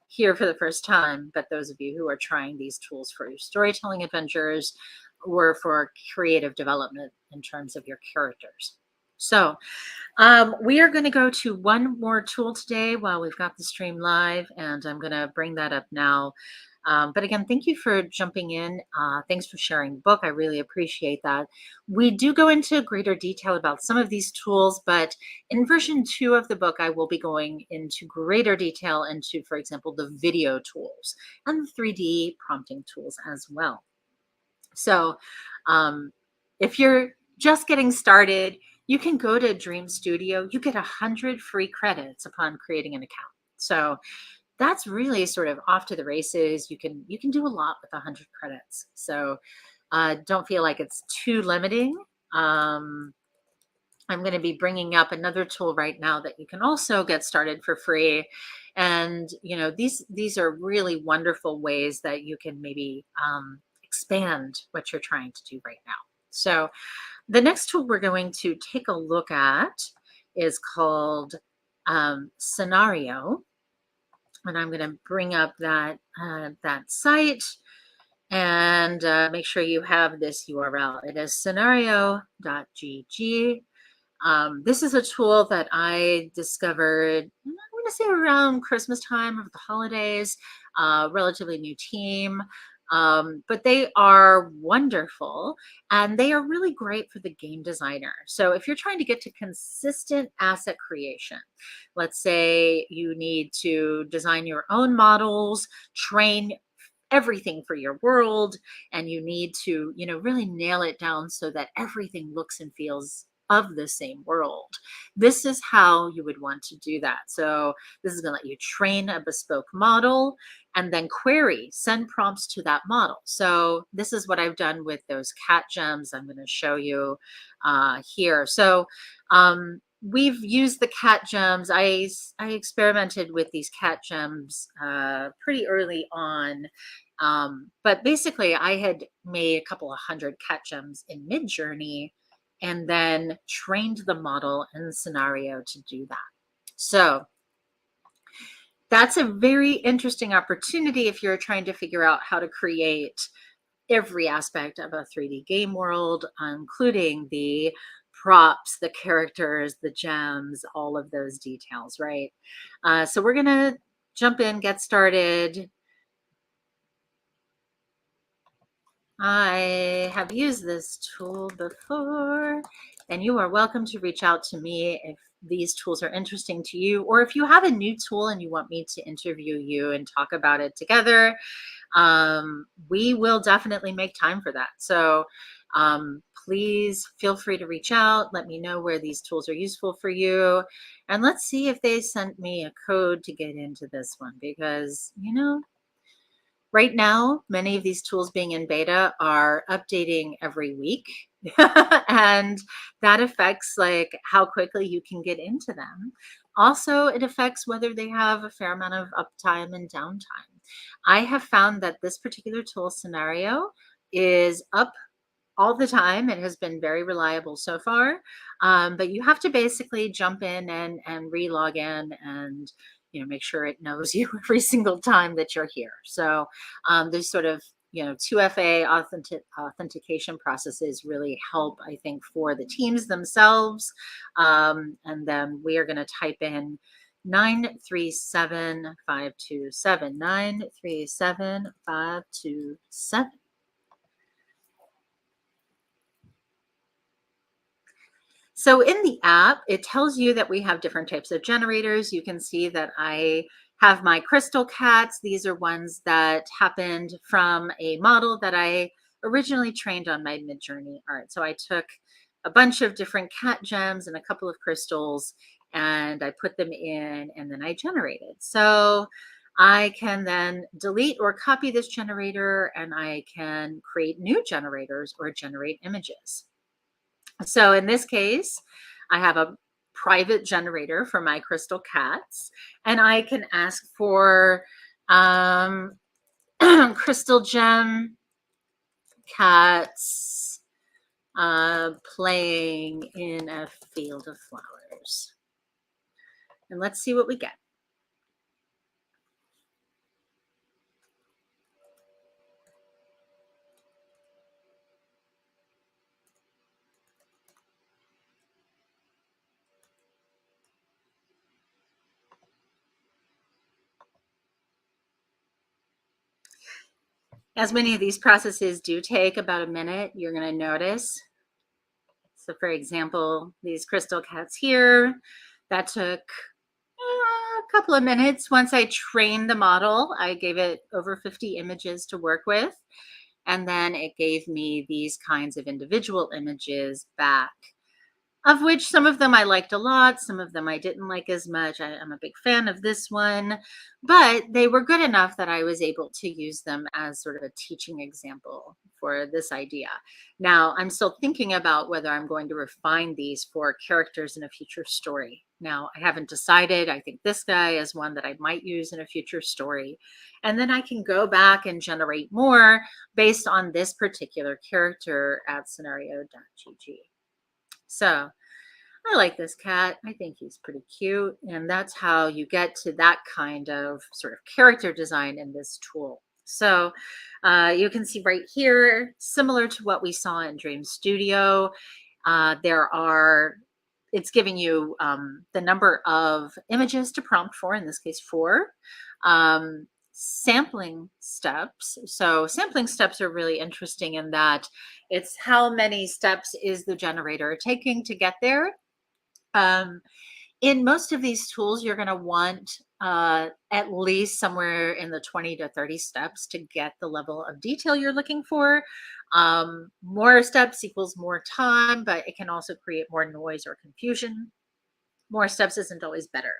here for the first time, but those of you who are trying these tools for your storytelling adventures or for creative development in terms of your characters. So we are going to go to one more tool today while we've got the stream live, and I'm going to bring that up now. But again, thank you for jumping in. Thanks for sharing the book. I really appreciate that. We do go into greater detail about some of these tools, but in version 2 of the book, I will be going into greater detail into, for example, the video tools and the 3D prompting tools as well. So if you're just getting started, you can go to Dream Studio. You get 100 free credits upon creating an account. So that's really sort of off to the races. You can do a lot with 100 credits. So don't feel like it's too limiting. I'm going to be bringing up another tool right now that you can also get started for free. And these are really wonderful ways that you can maybe expand what you're trying to do right now. So the next tool we're going to take a look at is called Scenario. And I'm going to bring up that site and make sure you have this URL. It is scenario.gg. This is a tool that I discovered, I'm going to say around Christmas time of the holidays, relatively new team. But they are wonderful and they are really great for the game designer. So if you're trying to get to consistent asset creation, let's say you need to design your own models, train everything for your world, and you need to really nail it down so that everything looks and feels of the same world. This is how you would want to do that. So this is going to let you train a bespoke model and then query, send prompts to that model. So this is what I've done with those cat gems. I'm going to show you here. So we've used the cat gems. I experimented with these cat gems pretty early on. But basically, I had made a couple of hundred cat gems in Midjourney and then trained the model and scenario to do that. So that's a very interesting opportunity if you're trying to figure out how to create every aspect of a 3D game world, including the props, the characters, the gems, all of those details, right? So we're going to jump in, get started. I have used this tool before, and you are welcome to reach out to me if these tools are interesting to you, or if you have a new tool and you want me to interview you and talk about it together. We will definitely make time for that. So please feel free to reach out. Let me know where these tools are useful for you. And let's see if they sent me a code to get into this one, because, right now, many of these tools being in beta are updating every week. And that affects like how quickly you can get into them. Also, it affects whether they have a fair amount of uptime and downtime. I have found that this particular tool scenario is up all the time. It has been very reliable so far. But you have to basically jump in and re-log in and make sure it knows you every single time that you're here. So there's sort of 2FA authentication processes really help, I think, for the teams themselves. And then we are going to type in 937-527, 937-527. So in the app, it tells you that we have different types of generators. You can see that I have my crystal cats. These are ones that happened from a model that I originally trained on my Midjourney art. So I took a bunch of different cat gems and a couple of crystals, and I put them in, and then I generated. So I can then delete or copy this generator, and I can create new generators or generate images. So in this case, I have a private generator for my crystal cats, and I can ask for crystal gem cats playing in a field of flowers. And let's see what we get. As many of these processes do take about a minute, you're going to notice. So for example, these crystal cats here, that took a couple of minutes. Once I trained the model, I gave it over 50 images to work with. And then it gave me these kinds of individual images back, of which some of them I liked a lot, some of them I didn't like as much. I'm a big fan of this one, but they were good enough that I was able to use them as sort of a teaching example for this idea. Now, I'm still thinking about whether I'm going to refine these for characters in a future story. Now, I haven't decided. I think this guy is one that I might use in a future story. And then I can go back and generate more based on this particular character at scenario.gg. So I like this cat. I think he's pretty cute. And that's how you get to that kind of sort of character design in this tool. So you can see right here, similar to what we saw in Dream Studio, there are it's giving you the number of images to prompt for, in this case, four. Sampling steps. So sampling steps are really interesting in that it's how many steps is the generator taking to get there. Um, in most of these tools, you're going to want at least somewhere in the 20 to 30 steps to get the level of detail you're looking for. More steps equals more time, but it can also create more noise or confusion. More steps isn't always better.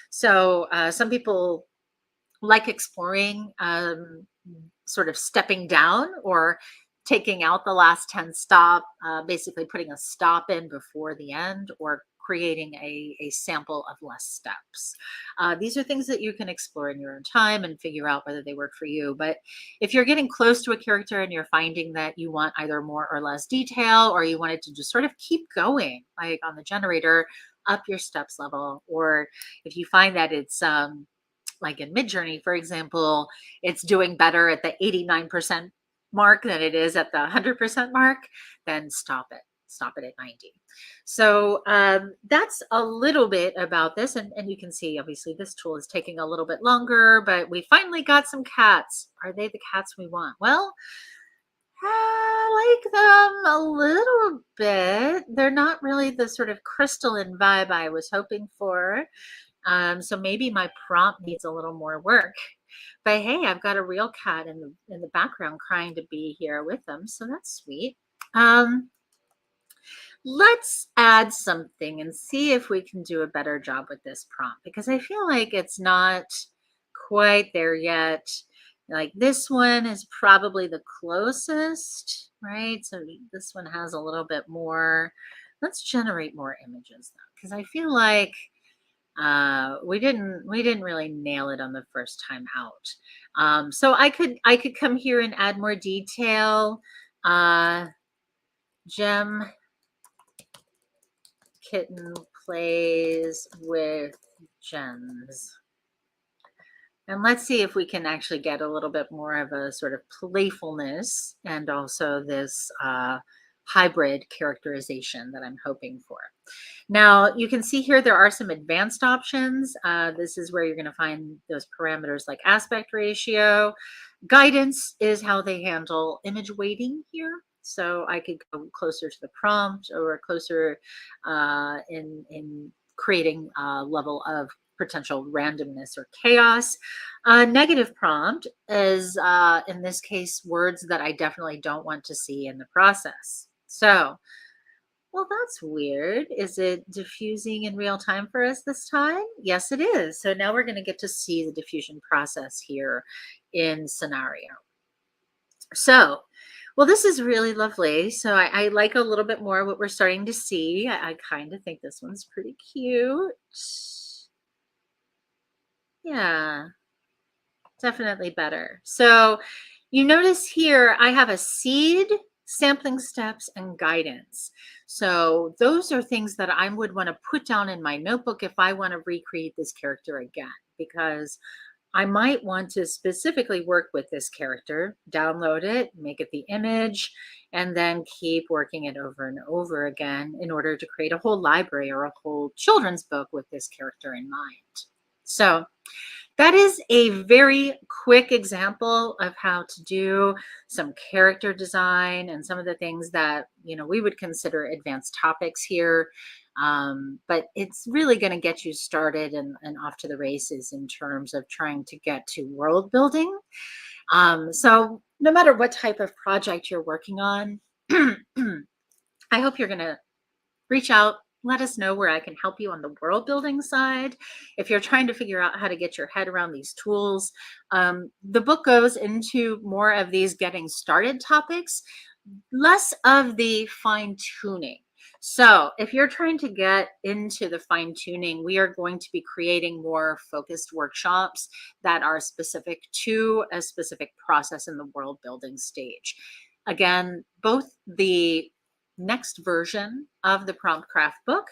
So some people like exploring sort of stepping down or taking out the last 10 stop, basically putting a stop in before the end, or creating a sample of less steps. These are things that you can explore in your own time and figure out whether they work for you. But if you're getting close to a character and you're finding that you want either more or less detail, or you want it to just sort of keep going, like on the generator, up your steps level. Or if you find that it's like in Midjourney, for example, it's doing better at the 89% mark than it is at the 100% mark, then stop it. Stop it at 90. So that's a little bit about this. And you can see, obviously, this tool is taking a little bit longer, but we finally got some cats. Are they the cats we want? Well, I like them a little bit. They're not really the sort of crystalline vibe I was hoping for. So maybe my prompt needs a little more work. But hey, I've got a real cat in the background crying to be here with them, so that's sweet. Um, let's add something and see if we can do a better job with this prompt, because I feel like it's not quite there yet. Like this one is probably the closest, right? So this one has a little bit more. Let's generate more images though, because I feel like we didn't really nail it on the first time out. So I could come here and add more detail. Gem kitten plays with gems. And let's see if we can actually get a little bit more of a sort of playfulness and also this hybrid characterization that I'm hoping for. Now, you can see here there are some advanced options. This is where you're going to find those parameters like aspect ratio. Guidance is how they handle image weighting here. So I could go closer to the prompt or closer in creating a level of potential randomness or chaos. Negative prompt is, in this case, words that I definitely don't want to see in the process. So, well, that's weird. Is it diffusing in real time for us this time? Yes, it is. So now we're going to get to see the diffusion process here in scenario. So, well, this is really lovely. So I like a little bit more what we're starting to see. I kind of think this one's pretty cute. Yeah, definitely better. So you notice here I have a seed, sampling steps, and guidance. So those are things that I would want to put down in my notebook if I want to recreate this character again, because I might want to specifically work with this character, download it, make it the image, and then keep working it over and over again in order to create a whole library or a whole children's book with this character in mind. So that is a very quick example of how to do some character design and some of the things that, we would consider advanced topics here. But it's really going to get you started and off to the races in terms of trying to get to world building. So no matter what type of project you're working on, I hope you're going to reach out, let us know where I can help you on the world building side. If you're trying to figure out how to get your head around these tools, the book goes into more of these getting started topics, less of the fine tuning. So if you're trying to get into the fine tuning, we are going to be creating more focused workshops that are specific to a specific process in the world building stage. Again, both the next version of the Promptcraft book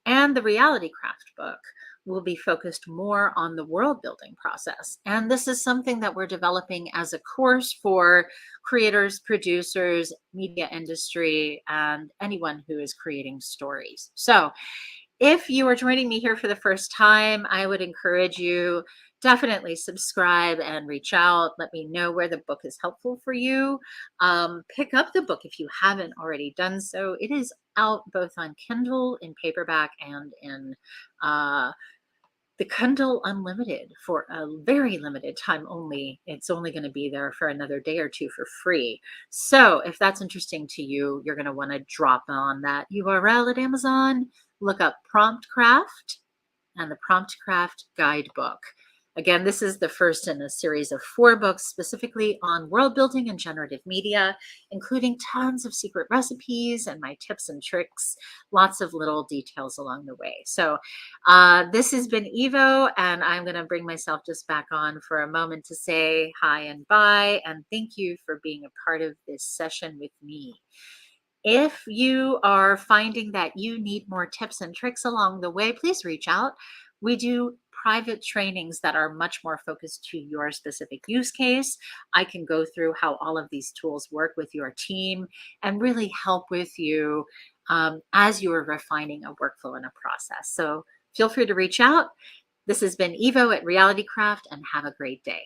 and the Reality Craft book will be focused more on the world building process. And this is something that we're developing as a course for creators, producers, media industry, and anyone who is creating stories. So, if you are joining me here for the first time, I would encourage you definitely subscribe and reach out. Let me know where the book is helpful for you. Pick up the book if you haven't already done so. It is out both on Kindle, in paperback, and in uh, the Kindle Unlimited for a very limited time only. It's only going to be there for another day or two for free. So if that's interesting to you, you're going to want to drop on that URL at Amazon, look up Promptcraft and the Promptcraft Guidebook. Again, this is the first in a series of 4 books specifically on world building and generative media, including tons of secret recipes and my tips and tricks, lots of little details along the way. So this has been Evo, and I'm going to bring myself just back on for a moment to say hi and bye, and thank you for being a part of this session with me. If you are finding that you need more tips and tricks along the way, please reach out. We do private trainings that are much more focused to your specific use case. I can go through how all of these tools work with your team and really help with you as you are refining a workflow and a process. So feel free to reach out. This has been Evo at Reality Craft, and have a great day.